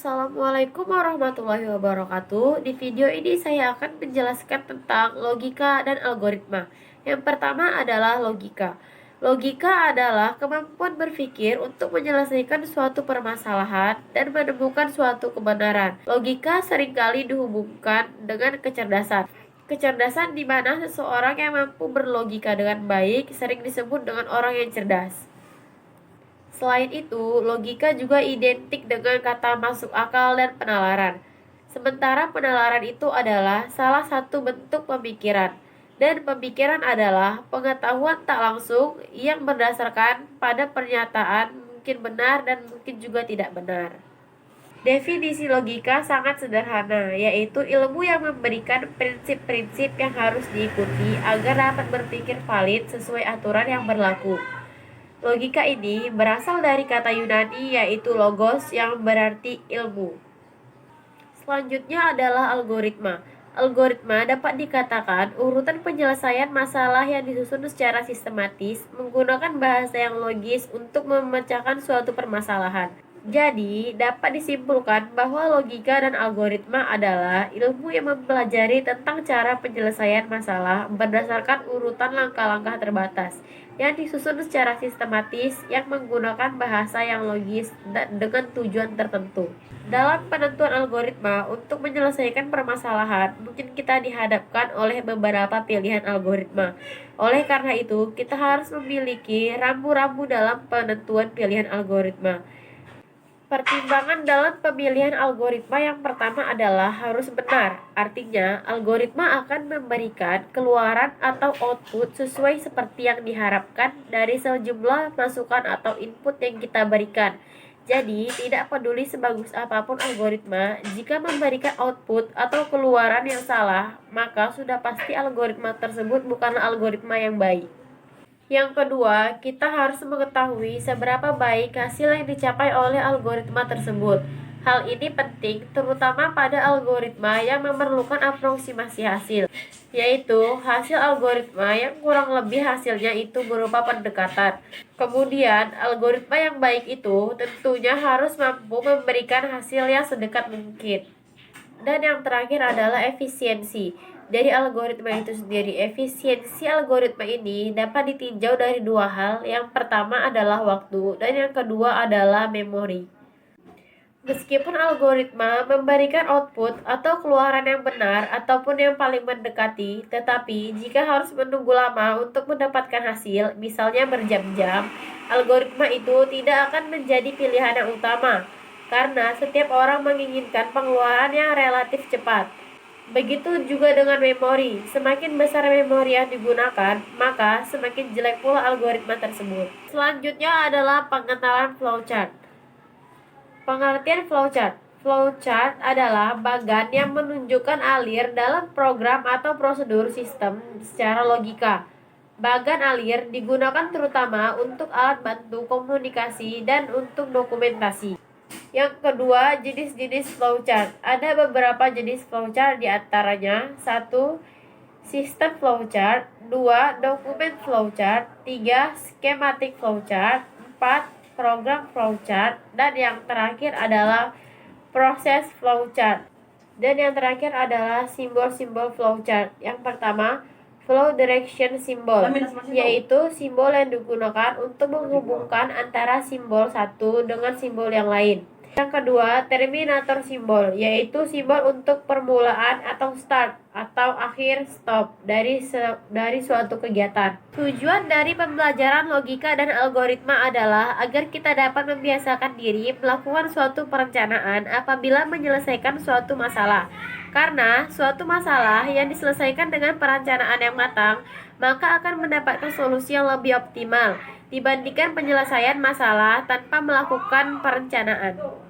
Assalamualaikum warahmatullahi wabarakatuh. Di video ini saya akan menjelaskan tentang logika dan algoritma. Yang pertama adalah logika. Logika adalah kemampuan berpikir untuk menyelesaikan suatu permasalahan dan menemukan suatu kebenaran. Logika seringkali dihubungkan dengan kecerdasan. Kecerdasan di mana seseorang yang mampu berlogika dengan baik sering disebut dengan orang yang cerdas. Selain itu, logika juga identik dengan kata masuk akal dan penalaran. Sementara penalaran itu adalah salah satu bentuk pemikiran, dan pemikiran adalah pengetahuan tak langsung yang berdasarkan pada pernyataan mungkin benar dan mungkin juga tidak benar. Definisi logika sangat sederhana, yaitu ilmu yang memberikan prinsip-prinsip yang harus diikuti agar dapat berpikir valid sesuai aturan yang berlaku. Logika ini berasal dari kata Yunani yaitu logos yang berarti ilmu. Selanjutnya adalah algoritma. Algoritma dapat dikatakan urutan penyelesaian masalah yang disusun secara sistematis menggunakan bahasa yang logis untuk memecahkan suatu permasalahan. Jadi, dapat disimpulkan bahwa logika dan algoritma adalah ilmu yang mempelajari tentang cara penyelesaian masalah berdasarkan urutan langkah-langkah terbatas yang disusun secara sistematis yang menggunakan bahasa yang logis dan dengan tujuan tertentu. Dalam penentuan algoritma untuk menyelesaikan permasalahan, mungkin kita dihadapkan oleh beberapa pilihan algoritma. Oleh karena itu, kita harus memiliki rambu-rambu dalam penentuan pilihan algoritma. Pertimbangan dalam pemilihan algoritma yang pertama adalah harus benar. Artinya, algoritma akan memberikan keluaran atau output sesuai seperti yang diharapkan dari sejumlah masukan atau input yang kita berikan. Jadi, tidak peduli sebagus apapun algoritma, jika memberikan output atau keluaran yang salah, maka sudah pasti algoritma tersebut bukanlah algoritma yang baik. Yang kedua, kita harus mengetahui seberapa baik hasil yang dicapai oleh algoritma tersebut. Hal ini penting terutama pada algoritma yang memerlukan aproksimasi hasil, yaitu hasil algoritma yang kurang lebih hasilnya itu berupa pendekatan. Kemudian, algoritma yang baik itu tentunya harus mampu memberikan hasil yang sedekat mungkin. Dan yang terakhir adalah efisiensi. Dari algoritma itu sendiri, efisiensi algoritma ini dapat ditinjau dari dua hal. Yang pertama adalah waktu, dan yang kedua adalah memori. Meskipun algoritma memberikan output atau keluaran yang benar ataupun yang paling mendekati, tetapi jika harus menunggu lama untuk mendapatkan hasil, misalnya berjam-jam, algoritma itu tidak akan menjadi pilihan yang utama, karena setiap orang menginginkan pengeluaran yang relatif cepat. Begitu juga dengan memori, semakin besar memori yang digunakan, maka semakin jelek pula algoritma tersebut. Selanjutnya adalah pengenalan flowchart. Pengertian flowchart. Flowchart adalah bagan yang menunjukkan alir dalam program atau prosedur sistem secara logika. Bagan alir digunakan terutama untuk alat bantu komunikasi dan untuk dokumentasi. Yang kedua, jenis-jenis flowchart. Ada beberapa jenis flowchart di antaranya 1. Sistem flowchart, 2. Dokumen flowchart, 3. Schematic flowchart, 4. Program flowchart, dan yang terakhir adalah proses flowchart. Dan yang terakhir adalah simbol-simbol flowchart. Yang pertama, flow direction symbol, yaitu simbol yang digunakan untuk menghubungkan antara simbol satu dengan simbol yang lain. Yang kedua, terminator simbol, yaitu simbol untuk permulaan atau start atau akhir stop dari suatu kegiatan. Tujuan dari pembelajaran logika dan algoritma adalah agar kita dapat membiasakan diri melakukan suatu perencanaan apabila menyelesaikan suatu masalah. Karena suatu masalah yang diselesaikan dengan perencanaan yang matang, maka akan mendapatkan solusi yang lebih optimal dibandingkan penyelesaian masalah tanpa melakukan perencanaan.